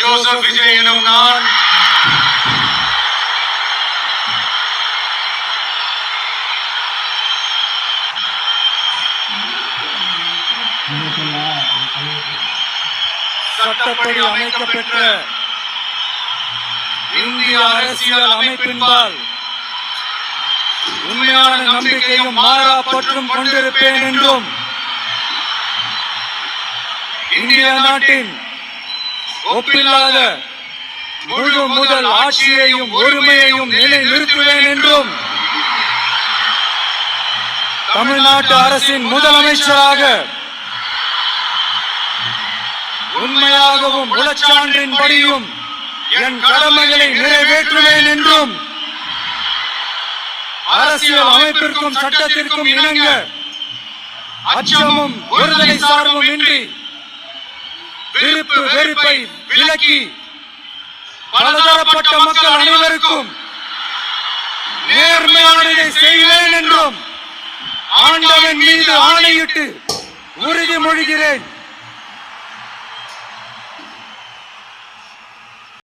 Joseph Vijay எனும் நான் சட்டப்படி அமைக்கப்பெற்ற இந்திய அரசியல் அமைப்பின்பால் உண்மையான நம்பிக்கையும் மாறா பற்றும் கொண்டிருப்பேன் என்றும் இந்திய நாட்டின் ஒப்பில்லாத முழு முதல் ஆட்சியையும் ஒருமையையும் நிலைநிறுத்துவேன் என்றும் தமிழ்நாட்டு அரசின் முதலமைச்சராக உண்மையாகவும் உளச்சான்றின்படியும் என் கடமைகளை நிறைவேற்றுவேன் என்றும் அரசியல் அமைப்பிற்கும் சட்டத்திற்கும் இணங்க அச்சமும் ஒருதலை சார்பும் இன்றி விருப்பு வெறுப்பை விலக்கி பலதரப்பட்ட மக்கள் அனைவருக்கும் நேர்மையானதை செய்வேன் என்றும் ஆண்டவன் மீது ஆணையிட்டு உறுதிமொழிகிறேன்.